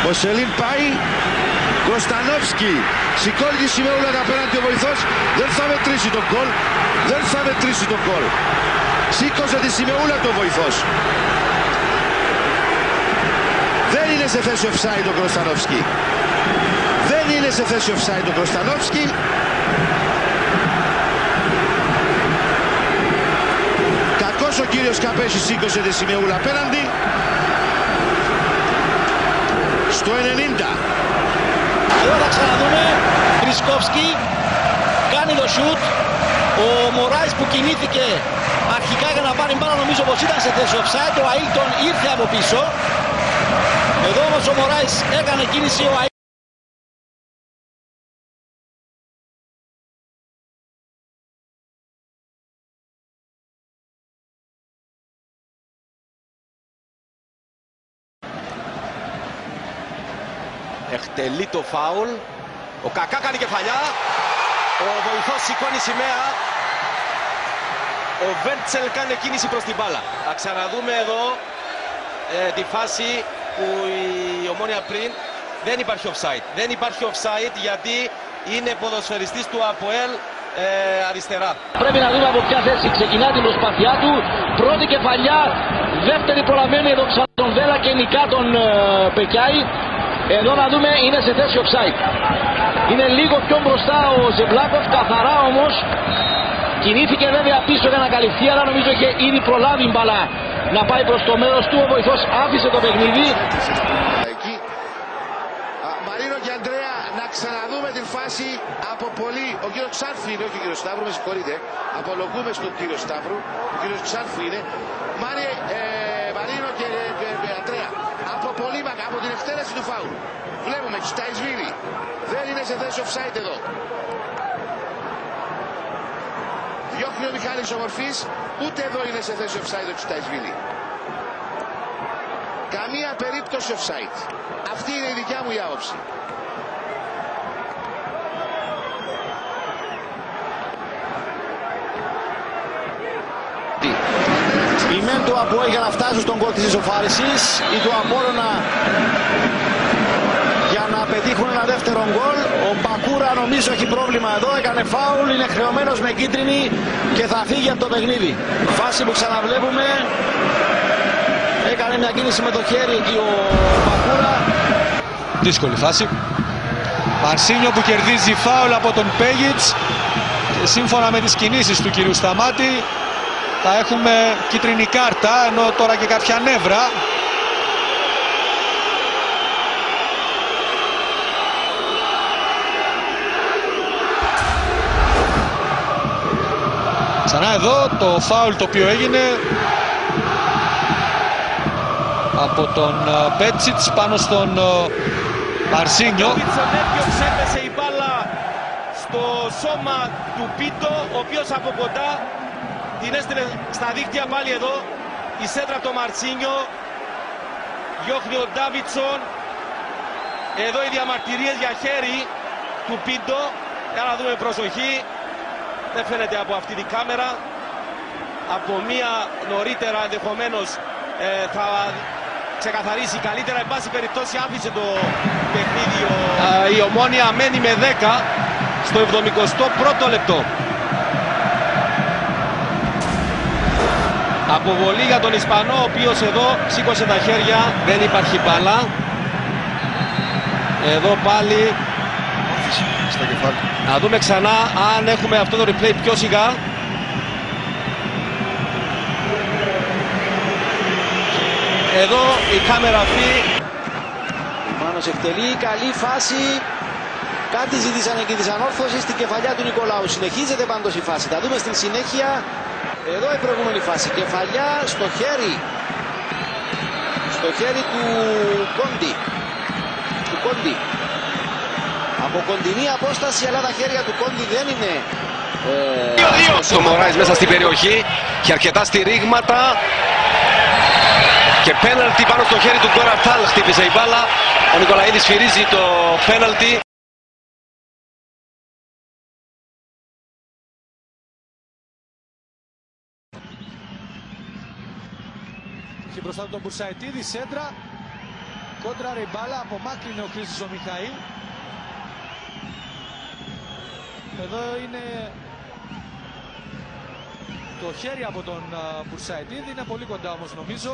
Μοσελίν πάει. Κωνστανόφσκι σηκώνει τη σημαούλα απέναντι ο βοηθός. Δεν θα μετρήσει τον γκολ. Δεν θα μετρήσει τον γκολ. Σήκωσε τη σημαούλα του ο βοηθός. Δεν είναι σε θέση offside ο Κωνστανόφσκι. Δεν είναι σε θέση offside ο Κωνστανόφσκι. Κακός ο κύριος Καπέσης, σήκωσε τη σημαούλα απέναντι. Στο 90. Εδώ θα ξαναδούμε. Ρισκόφσκι κάνει το σουτ. Ο Μωράης που κινήθηκε αρχικά για να πάρει μπάλα, νομίζω πως ήταν σε θέση offside. Ο Αίλτον ήρθε από πίσω. Εδώ όμως ο Μωράης έκανε κίνηση. Ο Εκτελεί το φάουλ. Ο Κακά κάνει κεφαλιά. Ο βοηθός σηκώνει σημαία. Ο Βέρτσελ κάνει κίνηση προς την μπάλα. Θα ξαναδούμε εδώ τη φάση που η Ομόνοια πριν. Δεν υπάρχει offside. Δεν υπάρχει offside γιατί είναι ποδοσφαιριστής του ΑΠΟΕΛ αριστερά. Πρέπει να δούμε από ποια θέση ξεκινά την προσπάθειά του. Πρώτη κεφαλιά, δεύτερη προλαβαίνει εδώ τον Βέλα και νικά τον Πεκιάη. Εδώ να δούμε, είναι σε θέση offside. Είναι λίγο πιο μπροστά ο Ζεμπλάκοφ, καθαρά όμως. Κινήθηκε βέβαια πίσω για να καλυφθεί, αλλά νομίζω είχε ήδη προλάβει μπαλά να πάει προς το μέρος του. Ο βοηθός άφησε το παιχνίδι. Εκεί. Μαρίνο και Αντρέα, να ξαναδούμε την φάση από πολύ. Ο κύριος Ξάρφου είναι, όχι ο κύριος Σταύρου, με συγχωρείτε. Απολογούμε στον κύριο Σταύρου. Ο κύριος Ξάρφου είναι. Μαρίνο και Αντρέα. Από πολύ μακριά, από την εκτέλεση του φάουλ. Βλέπουμε Τσιταϊσβίλη. Δεν είναι σε θέση offside εδώ. Διώχνει ο Μιχάλης Ομορφής. Ούτε εδώ είναι σε θέση offside ο Τσιταϊσβίλη. Καμία περίπτωση offside. Αυτή είναι η δικιά μου η άποψη. Η μεν του ΑΠΟΕ για να φτάσουν στον γκολ της ισοφάρισης, ή του Απόλλωνα για να πετύχουν ένα δεύτερο γκολ. Ο Μπακούρα νομίζω έχει πρόβλημα εδώ, έκανε φάουλ, είναι χρεωμένος με κίτρινη και θα φύγει από το παιχνίδι. Φάση που ξαναβλέπουμε, έκανε μια κίνηση με το χέρι εκεί ο Μπακούρα. Δύσκολη φάση. Μαρσίνιο που κερδίζει φάουλ από τον Πέγιτς και σύμφωνα με τις κινήσεις του κυρίου Σταμάτη θα έχουμε κίτρινη κάρτα, ενώ τώρα και κάποια νεύρα. Ξανά εδώ το φάουλ το οποίο έγινε από τον Πέτσιτς πάνω στον Μαρσίνιο. Έπεσε η μπάλα στο σώμα του Πίτο, ο οποίος από κοντά την έστειλε στα δίχτυα. Πάλι εδώ η σέντρα από το Μαρσίνιο. Διώχνει ο Ντάβιτσον. Εδώ οι διαμαρτυρίες για χέρι του Πίντο. Για να δούμε προσοχή. Δεν φαίνεται από αυτή την κάμερα. Από μία νωρίτερα ενδεχομένως θα ξεκαθαρίσει καλύτερα. Εν πάση περιπτώσει άφησε το παιχνίδι. Η Ομόνοια μένει με 10 στο 71ο λεπτό. Αποβολή για τον Ισπανό, ο οποίος εδώ σήκωσε τα χέρια. Δεν υπάρχει μπάλα. Εδώ πάλι Στα κεφάλι. να δούμε ξανά αν έχουμε αυτό το replay πιο σιγά. Εδώ η κάμερα αυτή. Ο Μάνος εκτελεί, καλή φάση. Κάτι ζήτησαν εκεί της ανόρθωσης στην κεφαλιά του Νικολάου. Συνεχίζεται πάντως η φάση. Θα δούμε στην συνέχεια. Εδώ η προηγούμενη φάση. Κεφαλιά στο χέρι. Στο χέρι του Κόντι. Του Κόντι. Από κοντινή απόσταση, αλλά τα χέρια του Κόντι δεν είναι... Το Μωράης μέσα στην περιοχή και αρκετά στηρίγματα. Και πέναλτι πάνω στο χέρι του Γκοραρτάλ. Χτύπησε η μπάλα. Ο Νικολαίδης σφυρίζει το πέναλτι. Και μπροστά του τον Μπουρσαετίδη, σέντρα. Κόντραρε η μπάλα, απομάκρυνε ο Χρήστος ο Μιχαήλ. Εδώ είναι το χέρι από τον Μπουρσαετίδη, είναι πολύ κοντά όμως νομίζω.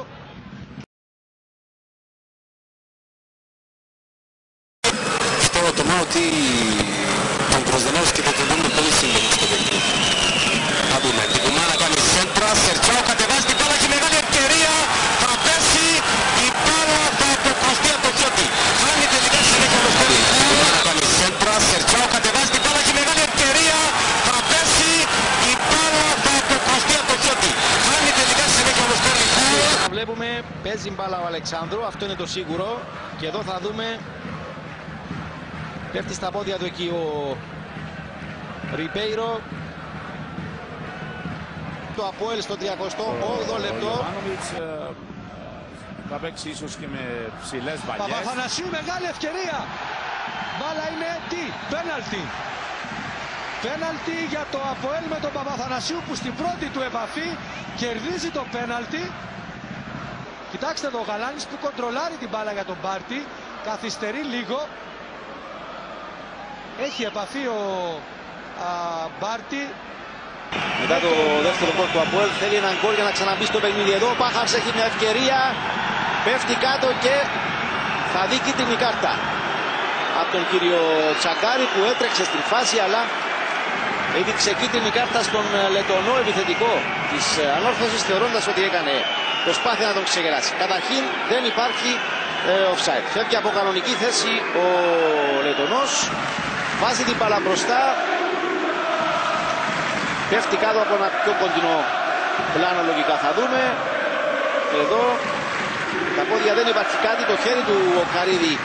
Αυτό το μάω ότι τον προσδενώσει και το τελειώνει πολύ σύγχρονο στο παιχνίδι. Θα δούμε. Την κουμάνα κάνει σέντρα, Σερτσάου κατεβάζει την μπάλα, έχει μεγάλη ευκαιρία. Θα πέσει η μπάλα, θα αποκρουστεί από το χιότι. Χάνει τελικά συνέχεια το σκορ. Την κουμάνα κάνει σέντρα, Σερτσάου κατεβάζει την μπάλα, έχει μεγάλη ευκαιρία. Θα πέσει η μπάλα, θα αποκρουστεί από το χιότι. Χάνει τελικά συνέχεια το σκορ. Βλέπουμε, παίζει μπάλα ο Αλεξάνδρου, αυτό είναι το σίγουρο. Και εδώ θα δούμε, πέφτει στα πόδια του εκεί ο Ριμπέιρο. Το Αποέλ στο 38ο λεπτό. Ο Ιωβάνοβιτς θα παίξει ίσως και με ψηλές βαλιές. Παπαθανασίου, μεγάλη ευκαιρία. Μπάλα είναι τι, πέναλτι. Πέναλτι για το Αποέλ με τον Παπαθανασίου που στην πρώτη του επαφή κερδίζει το πέναλτι. Κοιτάξτε εδώ ο Γαλάνης που κοντρολάρει την μπάλα για τον Μπάρτι. Καθυστερεί λίγο. Έχει επαφή ο Μπάρτι. Μετά το δεύτερο γκολ του Αποέλ θέλει έναν γκολ για να ξαναμπεί στο παιχνίδι. Εδώ ο Πάχαρς έχει μια ευκαιρία, πέφτει κάτω και θα δει κίτρινη κάρτα από τον κύριο Τσαγκάρη που έτρεξε στην φάση, αλλά έδειξε κίτρινη κάρτα στον Λετονό επιθετικό της Ανόρθωσης, θεωρώντας ότι έκανε προσπάθεια να τον ξεγεράσει. Καταρχήν δεν υπάρχει offside. Φεύγει από κανονική θέση ο Λετονός, βάζει την μπάλα μπροστά. Πέφτει κάτω από ένα πιο κοντινό πλάνο, λογικά θα δούμε. Εδώ τα πόδια δεν υπάρχει κάτι, το χέρι του ο Καρίδη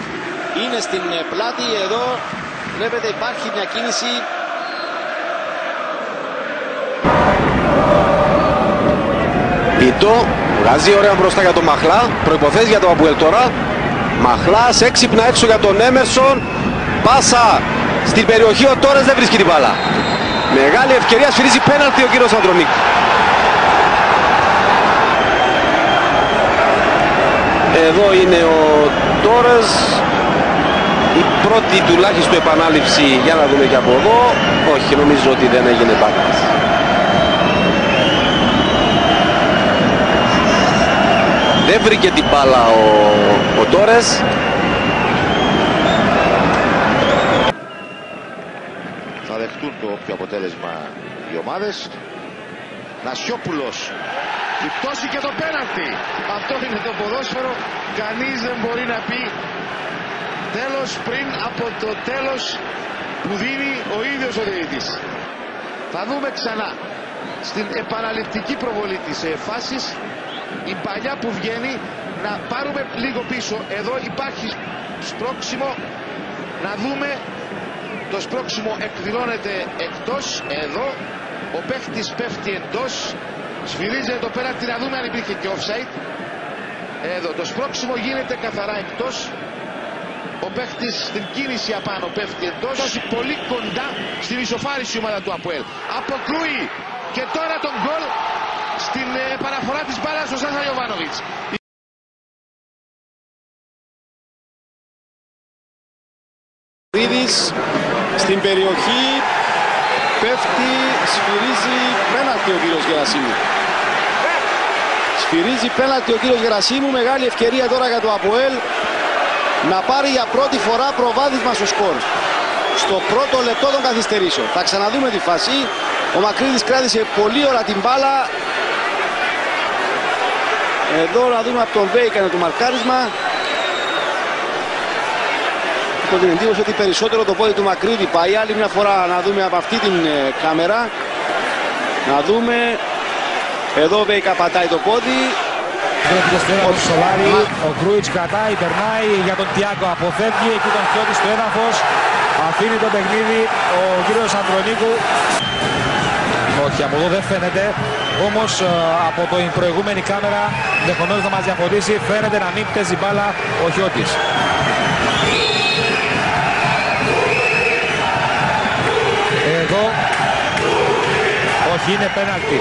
είναι στην πλάτη. Εδώ βλέπετε υπάρχει μια κίνηση. Πίτο βγάζει ωραία μπροστά για τον Μαχλά, προϋποθέσεις για τον Αποέλ τώρα. Μαχλάς έξυπνα έξω για τον Έμερσον. Πάσα στην περιοχή, ο Τόρες δεν βρίσκει την μπάλα. Μεγάλη ευκαιρία, σφυρίζει πέναλτι ο κύριος Ανδρονίκ. Εδώ είναι ο Τόρες, η πρώτη τουλάχιστον επανάληψη, για να δούμε και από εδώ. Όχι, νομίζω ότι δεν έγινε μπάλας. Δεν βρήκε την μπάλα ο Τόρες. Θα δεχτούν το όποιο αποτέλεσμα οι ομάδες. Νασιόπουλος, η πτώση και το πέναλτι. Αυτό είναι το ποδόσφαιρο. Κανείς δεν μπορεί να πει τέλος πριν από το τέλος που δίνει ο ίδιος ο διαιτητής. Θα δούμε ξανά στην επαναληπτική προβολή της φάσης η παλιά που βγαίνει, να πάρουμε λίγο πίσω. Εδώ υπάρχει σπρώξιμο, να δούμε. Το σπρώξιμο εκδηλώνεται εκτός. Εδώ ο παίχτης πέφτει εντός. Σφυρίζεται το πέναλτι, να δούμε αν υπήρχε και offside. Εδώ το σπρώξιμο γίνεται καθαρά εκτός. Ο παίχτης στην κίνηση απάνω πέφτει εντός. Πολύ κοντά στην ισοφάριση ομάδα του Αποέλ. Αποκρούει και τώρα τον γκολ στην παραφορά της μπάλας στο Σάσα Ιωβάνοβιτς. Στην περιοχή πέφτει, σφυρίζει πέναλτι ο κύριος Γερασίμου. Σφυρίζει πέναλτι ο κύριος Γερασίμου. Μεγάλη ευκαιρία τώρα για το Αποέλ να πάρει για πρώτη φορά προβάδισμα στο σκορ. Στο πρώτο λεπτό των καθυστερήσεων. Θα ξαναδούμε τη φάση. Ο Μακρύδης κράτησε πολύ ώρα την μπάλα. Εδώ να δούμε από τον Βέη έκανε το μαρκάρισμα. Έχω την εντύπωση ότι περισσότερο το πόδι του Μακρύδη πάει. Άλλη μια φορά να δούμε από αυτή την κάμερα. Να δούμε. Εδώ ο Βέη πατάει το πόδι. Ο Κρούιτς κρατάει, περνάει για τον Τιάκο, αποφεύγει εκεί τον Χιώτη στο έδαφος. Αφήνει το παιχνίδι ο κύριος Ανδρονίκου. Όχι, από εδώ δεν φαίνεται. Όμως από την προηγούμενη κάμερα, ενδεχομένως να μας διαφορήσει, φαίνεται να μην παίζει μπάλα ο Χιώτης. Εδώ, όχι, είναι πέναλτι.